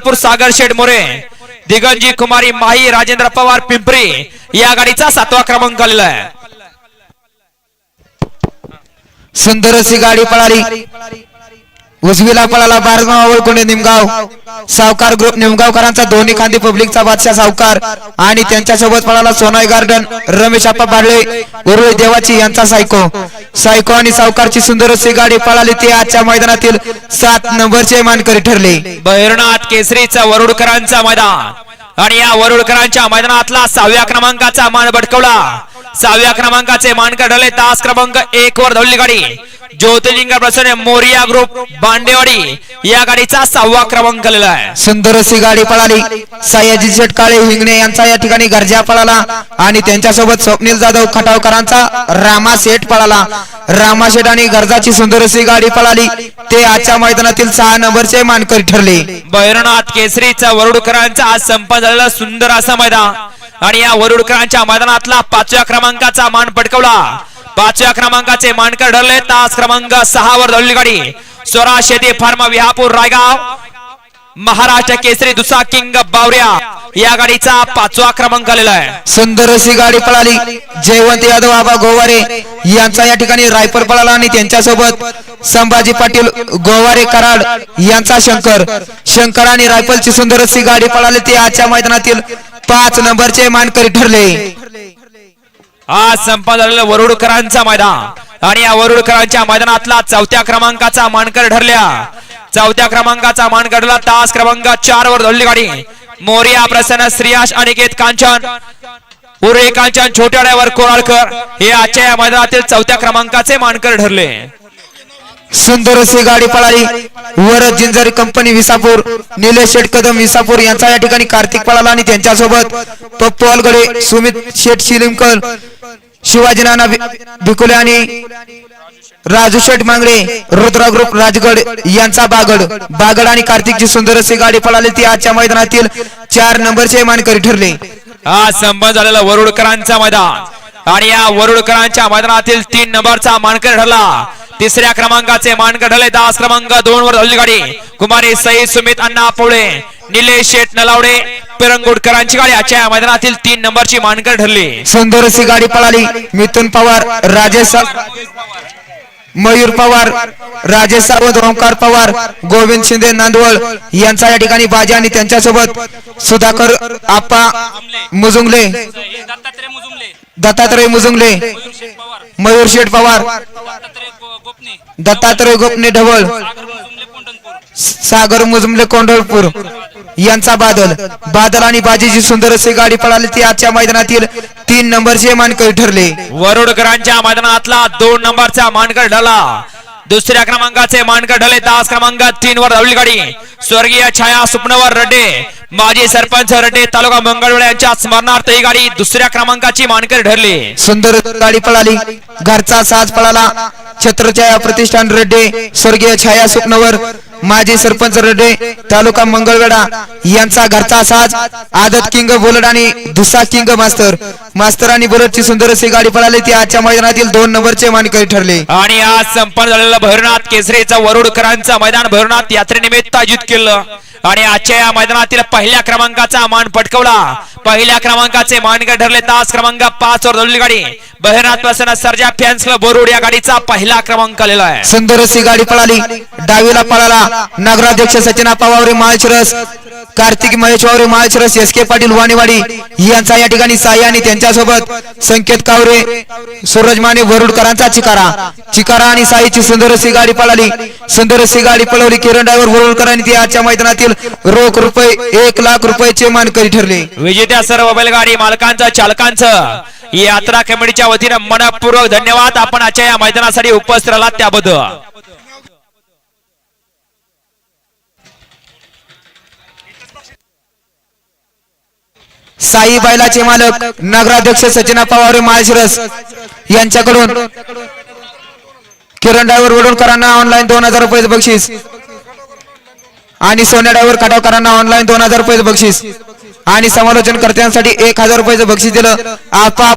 मुरदपूर सागर शेठ मोरे दिगंजी कुमारी माही राजेंद्र पवार पिंपरी या गाडीचा 7वा क्रमांक आलेला आहे। सुंदर अशी गाडी पळाली उजवीला पळाला बारगाव कोणी निमगाव सावकार ग्रुप निमगावकरांचा दोन्ही खांदी पब्लिकचा बादशाह सावकार आणि त्यांच्यासोबत पळाला सोनाई गार्डन रमेश आप्पा बाडळे उरुळी देवाची यांचा सायको आणि सावकारची सुंदर अशी गाडी पळाली ती आजच्या मैदानातील 7 नंबरचे मानकरी ठरले। भैरनाथ केसरीचा वरुडकरांचा मैदान आणि या वरुडकरांच्या मैदानातला 6व्या क्रमांकाचा मान पटकवला। 6व्या क्रमांकाचे मानकर ठरले तास क्रमांक 1 वर धावली गाडी ज्योतिर्लिंग प्रसन्न मोरिया ग्रुप बांडेवाडी या गाडीचा 6वा क्रमांक आलेला आहे। सुंदर अशी गाडी पळाली सयाजी शेठ काळे हिंगणे यांचा या ठिकाणी गरजा पळाला आणि त्यांच्यासोबत स्वप्नील जाधव खटावकरांचा रामा शेठ पळाला। रामा शेठ आणि गरजाची सुंदर अशी गाडी पळाली ते आजच्या मैदानातील 6 नंबरचे मानकरी ठरले। भैरनाथ केसरीचा वरुडकरांचा आज संपन्न झालेला सुंदर असा मैदान आणि या वरुडकरांच्या मैदानातला 5व्या क्रमांकाचा मान पटकवला। 5व्या क्रमांकाचे मानकर ठरले तास क्रमांक 6 वर धावली गाडी स्वराज शेती फार्म विहापूर रायगाव महाराष्ट्र केसरी दुसरा किंग बावऱ्या या गाडीचा 5वा क्रमांक आलेला आहे। सुंदर अशी गाडी पळाली जयवंत यादव आबा गोवारे यांचा या ठिकाणी रायफल पळाला आणि त्यांच्यासोबत संभाजी पाटील गोवारे कराड यांचा शंकर आणि रायफलची सुंदर अशी गाडी पळाली ती आजच्या मैदानातील 5 नंबरचे मानकरी ठरले। आज संपन्न झालेला वरुडकरांचा मैदान आणि या वरुडकरांच्या मैदानातला 4थ्या क्रमांकाचा मानकर ठरल्या। 4थ्या क्रमांकाचा मान काढला तास क्रमांक 4 वर धावली गाडी मोरिया प्रसन्न श्रीयाश अनिकेत कांचन उरे कांचन छोट्या ड्रायव्हर कोराळकर हे आजच्या या मैदानातील 4थ्या क्रमांकाचे मानकर ठरले। सुंदर अशी गाडी पळाली वरद जिंजर कंपनी विसापूर निलेश शेठ कदम विसापूर यांचा या ठिकाणी कार्तिक पळाला आणि त्यांच्यासोबत पप्पू अलगडे सुमित शेठ शिलिमकर शिवाजी नाना भिकुले आणि राजू शेठ मांगडे रुद्रा ग्रुप राजगड यांचा बागड आणि कार्तिकची सुंदर अशी गाडी पळाली ती आजच्या मैदानातील 4 नंबरचे मानकरी ठरले। आज संपन्न झालेला वरुडकरांचा मैदान आणि या वरुडकरांच्या मैदानातील 3 नंबरचा मानकर ठरला। 3ऱ्या क्रमांकाचे मानकर ठरले तास क्रमांक 2 वर धावली गाडी कुमारी सई सुमित अण्णा पोळे निलेश शेठ नलावडे पिरंगुडकरांची गाडी आजच्या मैदानातील 3 नंबरची मानकर ठरली। सुंदर अशी गाडी पळाली मिथुन पवार राजेश मयूर पवार राजेश सावंत ओंकार पवार गोविंद शिंदे नांदवळ यांचा या ठिकाणी बाजी आणि त्यांच्यासोबत सुधाकर आप्पा मुजुंगले दत्तात्रय मुजुंगले मयूर शेठ पवार दत्तात्रय गोपने ढवळ सागर मुजुमले कोंढळपूर यांचा बादल आणि बाजीची सुंदर अशी गाडी पळाली ती आजच्या मैदानातील 3 नंबरचे मानकरी ठरले। वरुडकरांच्या मैदानातला 2 नंबरचा मानकर ठरला। 2ऱ्या क्रमांकाचे मानकर ठरले तास क्रमांक 3 वर धावली गाडी स्वर्गीय छाया सुपनवर रड्डे माजी सरपंच रड्डे तालुका मंगळवेढा यांच्या स्मरणार्थ ही गाडी 2ऱ्या क्रमांकाची मानकर ठरली। सुंदर गाडी पळाली घरचा साज पळाला छत्रछाया प्रतिष्ठान रड्डे स्वर्गीय छाया सुपनवर माजी सरपंच रड्डे तालुका मंगळवेढा यांचा घरचा साज आदत किंग बुलेट आणि दुसरा किंग मास्तर आणि बुलेटची सुंदर अशी गाडी पळाली ती आजच्या मैदानातील 2 नंबरचे मानकरी ठरले। आणि आज संपन्न झालेला भैरनाथ केसरीचा वरुडकरांचा मैदान भैरनाथ यात्रेनिमित्त आयोजित केलं आणि आजच्या या मैदानातील 1ल्या क्रमांकाचा मान पटकवला। 1ल्या क्रमांकाचे मानकर ठरले तास क्रमांक 5 वर धावली गाडी भैरनाथ प्रसन्न सर्जा फॅन्स क्लब बोरुड या गाडीचा 1ला क्रमांक आलेला आहे। सुंदर अशी गाडी पळाली डावीला पळाला नगराध्यक्ष सचिन पावावरे माळशिरस कार्तिक महेश वावरे माळशिरस एस के पाटील वाणीवाडी यांचा या ठिकाणी साई आणि त्यांच्यासोबत संकेत कावरे सूरज माने वरुडकरांचा चिकारा आणि साईची सुंदर अशी गाडी पळाली। सुंदर अशी गाडी पळवली किरण ड्रायव्हर वरुडकरांनी ती आजच्या मैदानातील रोख रुपये 1 लाख रुपयाचे मानकरी ठरले। विजेत्या सर्व बैलगाडी मालकांचं चालकांचं यात्रा कमिटीच्या वतीने मनपूर्वक धन्यवाद। आपण आजच्या या मैदानासाठी उपस्थित राहिलात त्याबद्दल। साई बैलाचे मालक नगराध्यक्ष सचिन पवार माळशिरस यांच्याकडून किरण ड्रायव्हर वडोणकरांना ऑनलाईन 2000 रुपये बक्षीस आणि सोन्या ड्रायव्हर खटावकरांना ऑनलाईन 2000 रुपये बक्षीस आणि समालोचन कर्त्यांसाठी 1000 रुपये बक्षीस दिलं।